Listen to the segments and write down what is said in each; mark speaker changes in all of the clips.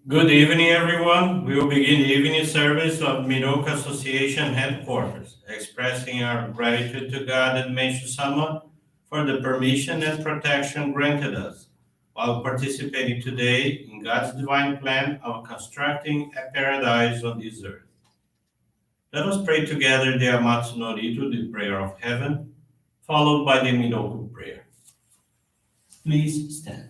Speaker 1: Good evening, everyone. We will begin the evening service of Miroku Association headquarters, expressing our gratitude to God and Meishu-sama for the permission and protection granted us while participating today in God's divine plan of constructing a paradise on this earth. Let us pray together the Amatsu-Norito, the prayer of heaven, followed by the Miroku Prayer. Please stand.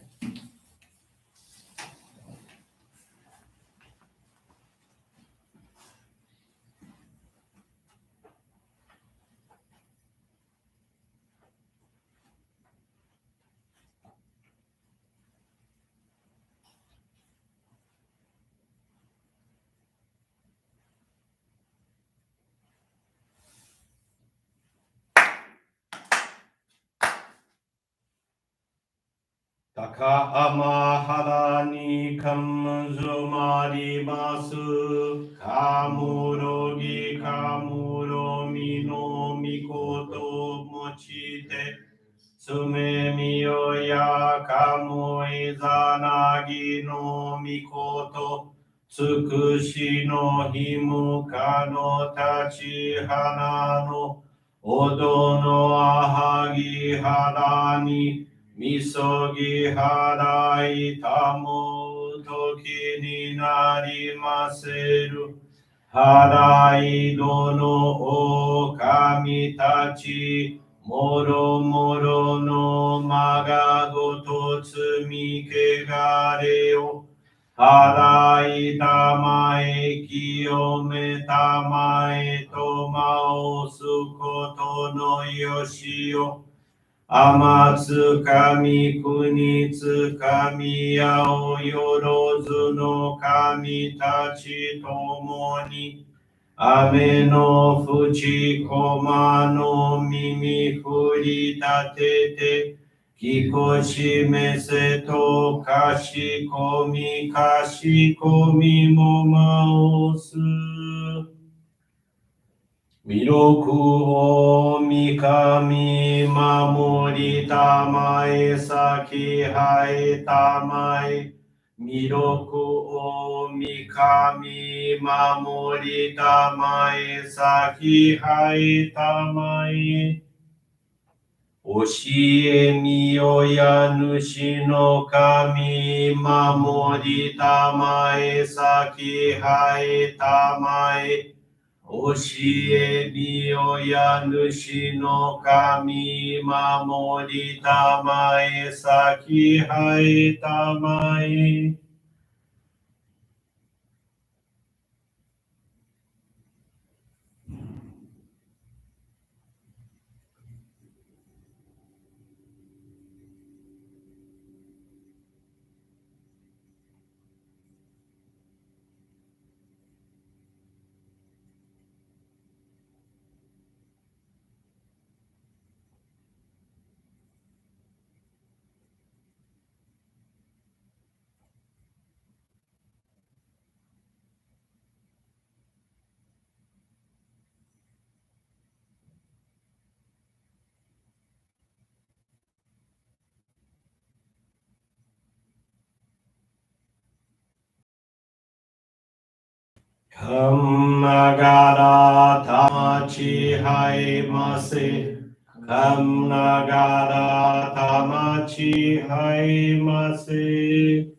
Speaker 1: Taka hara ni kamuzumarimasu kamurogi kamuromi no mikoto mochite sume miyo ya kamu izanagi no mikoto tsukushi no himuka no tachi hana no odo no ahagi hara ni Misogi harai tamo toki ni narimaseru. Harai dono o kami tachi. Moro moro no maga goto tsumi kegare o. Harai tamae kiyome tamae tomao sukoto no yoshio. Amatsu kami kunitsu kami yao yorozu no kami tachi tomo ni ame no fuchi koma no mimi furi tatete kikoshi mese to kashi komi momaosu. Miroku o mikami mamori tamae saki hai tamae. Miroku o mikami mamori tamae saki hai tamae. Oshie miyo ya nushi no kami mamori tamae saki hai tamae. Oshie miyo ya nushi no kami mamori tamae saki hai tamae. Kamnagara tamachi hai mase. Kamnagara tamachi hai mase.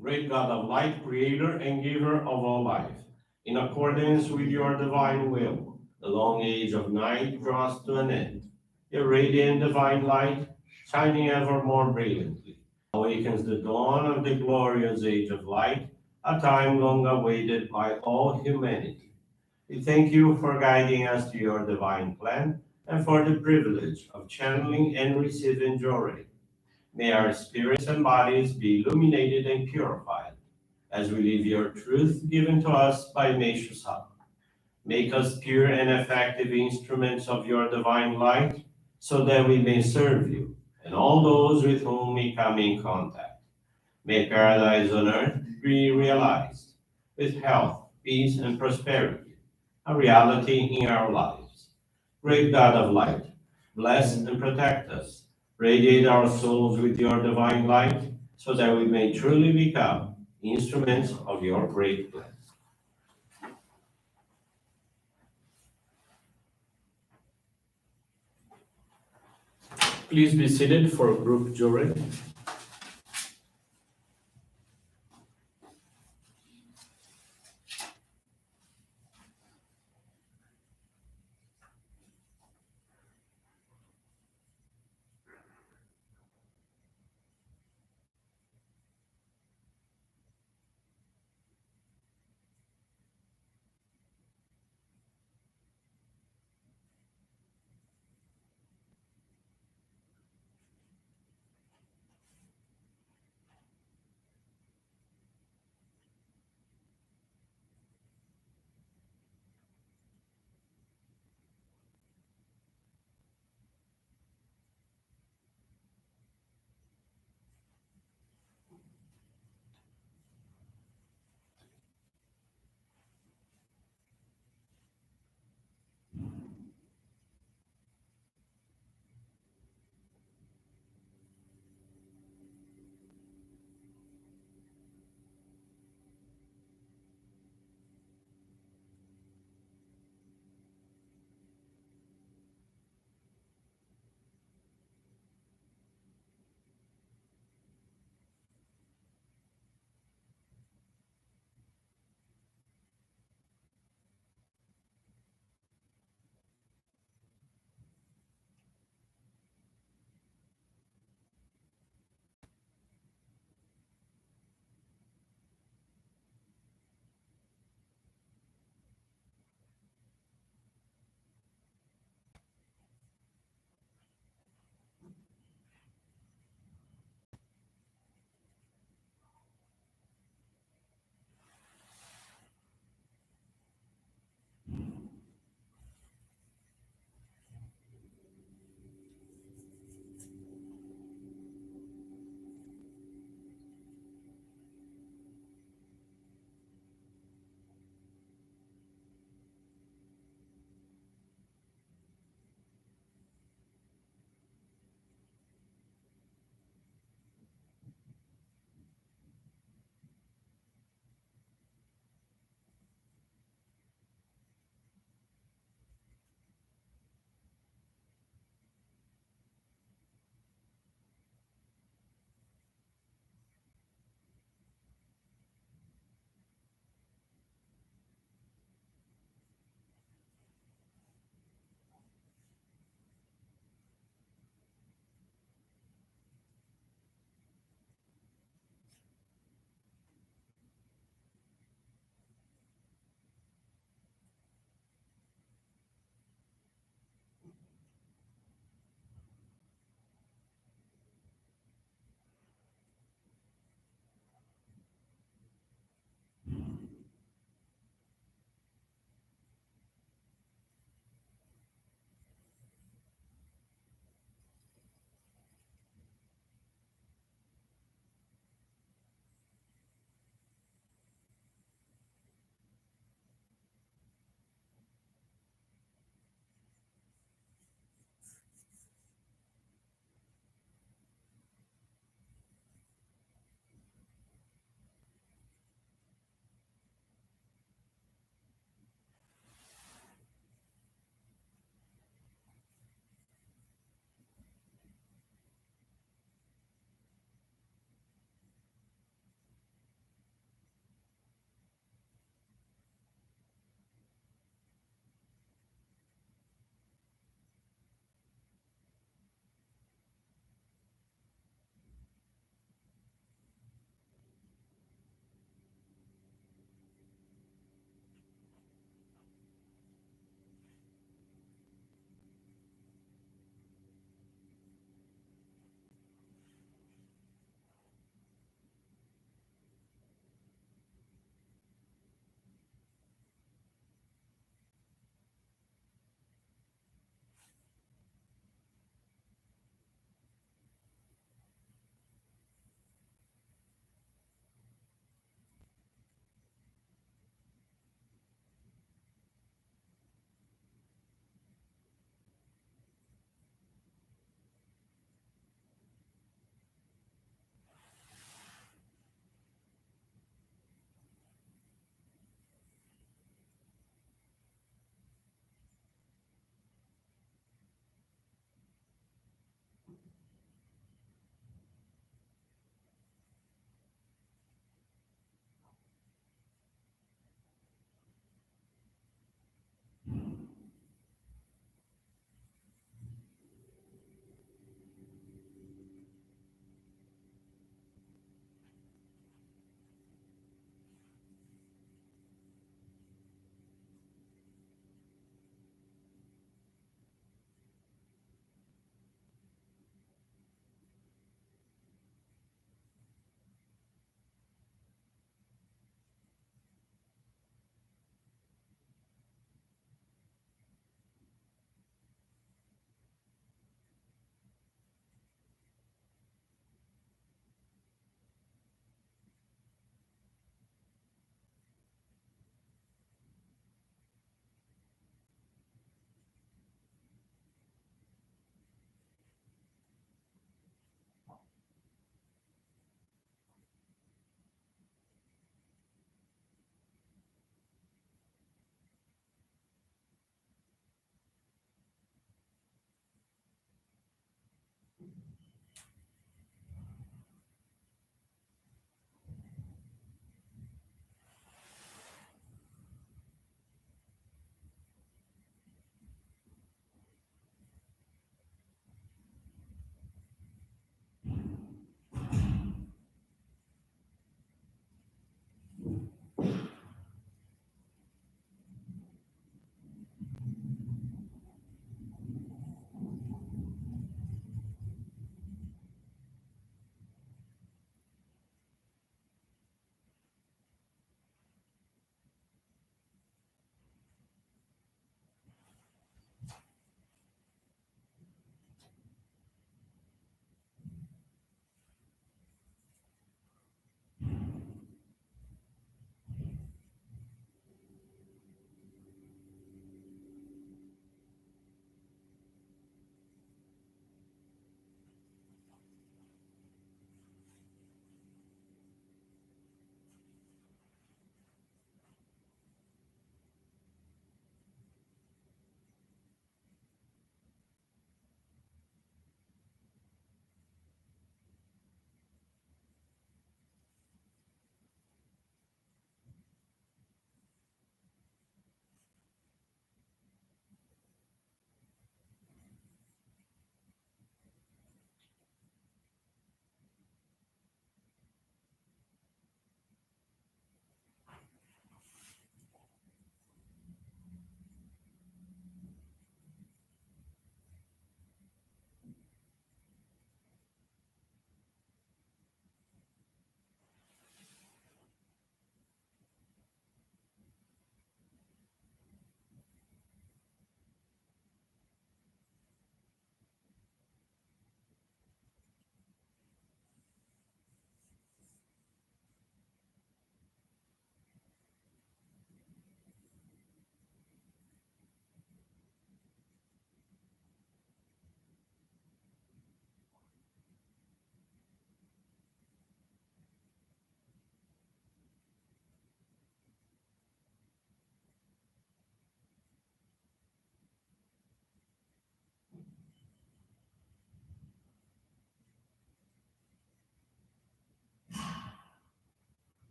Speaker 1: Great God of light, creator and giver of all life, in accordance with your divine will, the long age of night draws to an end. Your radiant divine light, shining ever more brilliantly, awakens the dawn of the glorious age of light, a time long awaited by all humanity. We thank you for guiding us to your divine plan and for the privilege of channeling and receiving Johrei. May our spirits and bodies be illuminated and purified as we live your truth given to us by Meishu-sama. Make us pure and effective instruments of your divine light so that we may serve you and all those with whom we come in contact. May paradise on earth be realized with health, peace, and prosperity, a reality in our lives. Great God of light, bless and protect us. Radiate our souls with your divine light so that we may truly become instruments of your great plan. Please be seated for group Johrei.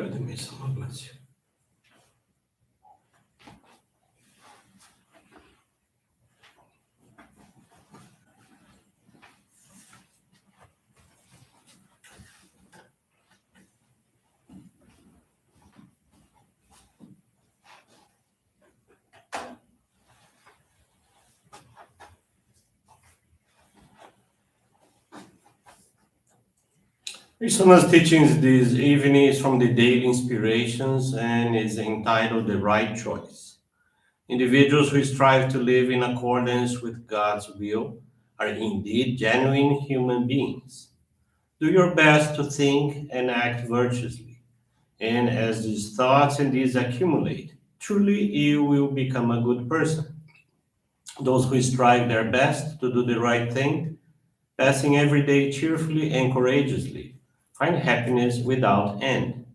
Speaker 1: Obrigado, Meishu-sama. Bless you. Meishu-sama's teachings this evening is from the Daily Inspirations and is entitled The Right Choice. Individuals who strive to live in accordance with God's will are indeed genuine human beings. Do your best to think and act virtuously, and as these thoughts and deeds accumulate, truly you will become a good person. Those who strive their best to do the right thing, passing every day cheerfully and courageously, find happiness without end.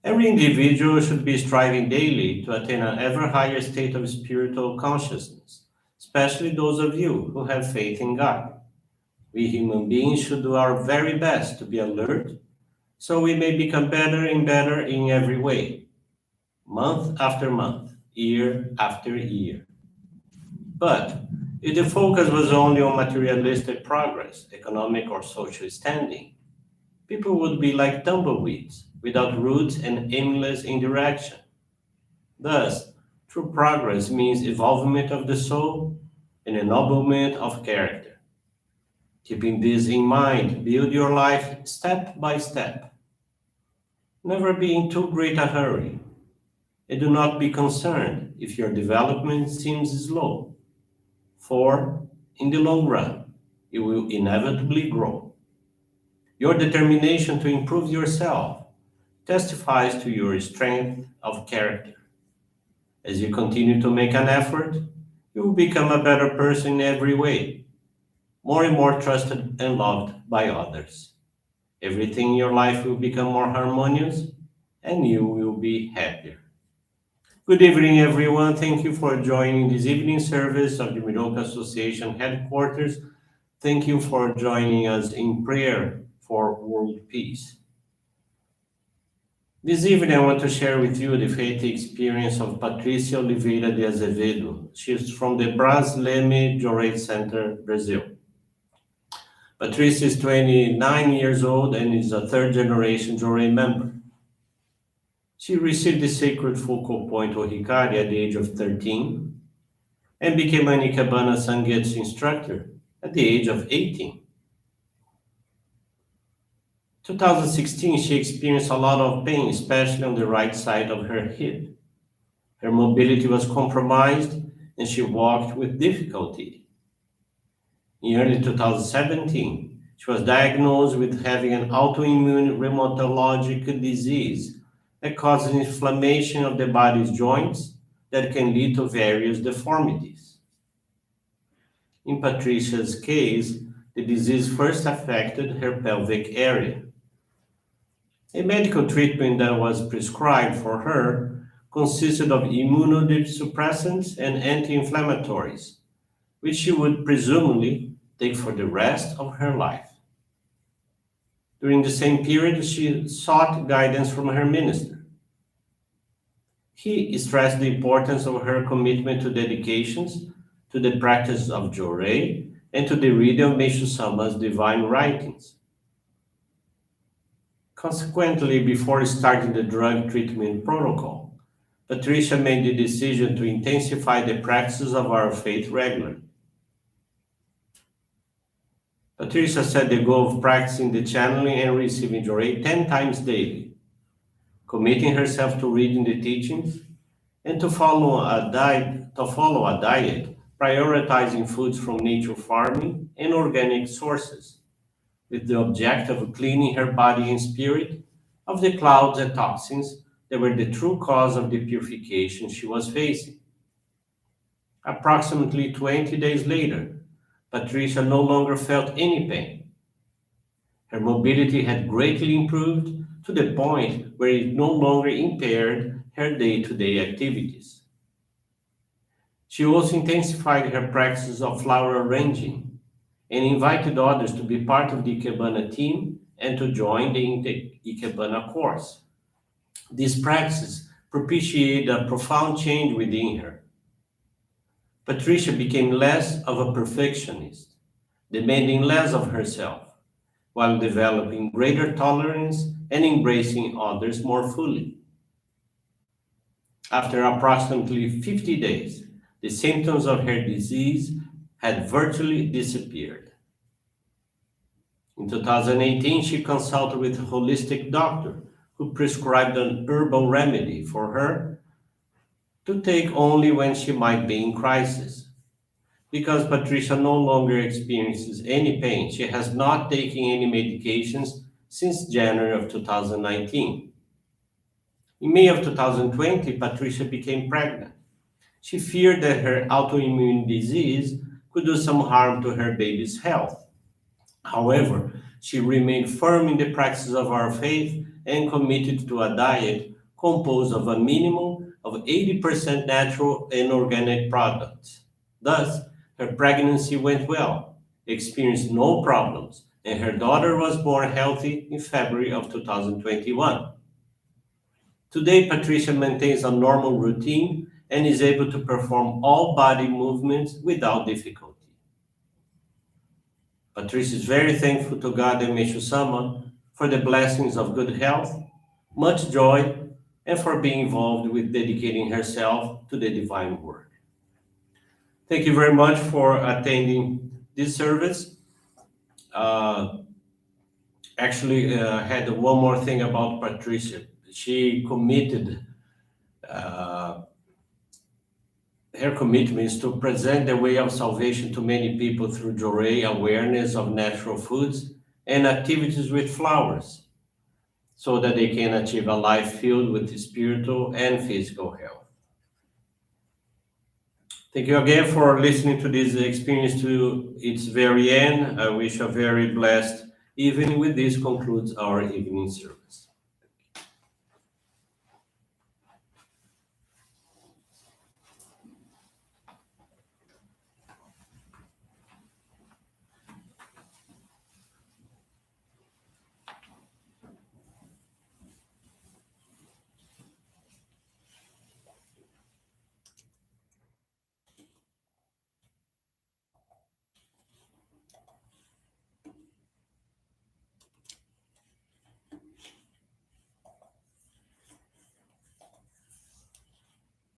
Speaker 1: Every individual should be striving daily to attain an ever higher state of spiritual consciousness, especially those of you who have faith in God. We human beings should do our very best to be alert so we may become better and better in every way, month after month, year after year. But if the focus was only on materialistic progress, economic or social standing, people would be like tumbleweeds, without roots and aimless in direction. Thus, true progress means evolvement of the soul and ennoblement of character. Keeping this in mind, build your life step by step. Never be in too great a hurry, and do not be concerned if your development seems slow, for in the long run, you will inevitably grow. Your determination to improve yourself testifies to your strength of character. As you continue to make an effort, you will become a better person in every way, more and more trusted and loved by others. Everything in your life will become more harmonious and you will be happier. Good evening, everyone. Thank you for joining this evening service of the Miroku Association headquarters. Thank you for joining us in prayer for world peace. This evening, I want to share with you the faith experience of Patricia Oliveira de Azevedo. She is from the Brasleme Johrei Center, Brazil. Patricia is 29 years old and is a third generation Johrei member. She received the sacred focal point Ohikari at the age of 13 and became an Ikebana Sangetsu instructor at the age of 18. 2016, she experienced a lot of pain, especially on the right side of her hip. Her mobility was compromised and she walked with difficulty. In early 2017, she was diagnosed with having an autoimmune rheumatologic disease that causes inflammation of the body's joints that can lead to various deformities. In Patricia's case, the disease first affected her pelvic area. A medical treatment that was prescribed for her consisted of immunosuppressants and anti-inflammatories, which she would presumably take for the rest of her life. During the same period, she sought guidance from her minister. He stressed the importance of her commitment to dedications to the practice of Johrei and to the reading of Meishu-sama's divine writings. Consequently, before starting the drug treatment protocol, Patricia made the decision to intensify the practices of our faith regularly. Patricia set the goal of practicing the channeling and receiving Johrei 10 times daily, committing herself to reading the teachings and to follow a diet prioritizing foods from nature farming and organic sources, with the objective of cleaning her body and spirit of the clouds and toxins that were the true cause of the purification she was facing. Approximately 20 days later, Patricia no longer felt any pain. Her mobility had greatly improved to the point where it no longer impaired her day-to-day activities. She also intensified her practice of flower arranging and invited others to be part of the Ikebana team and to join the Ikebana course. These practices propitiated a profound change within her. Patricia became less of a perfectionist, demanding less of herself, while developing greater tolerance and embracing others more fully. After approximately 50 days, the symptoms of her disease had virtually disappeared. In 2018, she consulted with a holistic doctor who prescribed an herbal remedy for her to take only when she might be in crisis. Because Patricia no longer experiences any pain, she has not taken any medications since January of 2019. In May of 2020, Patricia became pregnant. She feared that her autoimmune disease could do some harm to her baby's health. However, she remained firm in the practice of our faith and committed to a diet composed of a minimum of 80% natural and organic products. Thus, her pregnancy went well, experienced no problems, and her daughter was born healthy in February of 2021. Today, Patricia maintains a normal routine and is able to perform all body movements without difficulty. Patricia is very thankful to God and Meishu-sama for the blessings of good health, much joy, and for being involved with dedicating herself to the divine work. Thank you very much for attending this service. Uh, had one more thing about Patricia. She committed, uh, her commitment is to present the way of salvation to many people through Johrei awareness of natural foods and activities with flowers, so that they can achieve a life filled with spiritual and physical health. Thank you again for listening to this experience to its very end. I wish a very blessed evening. With this concludes our evening service.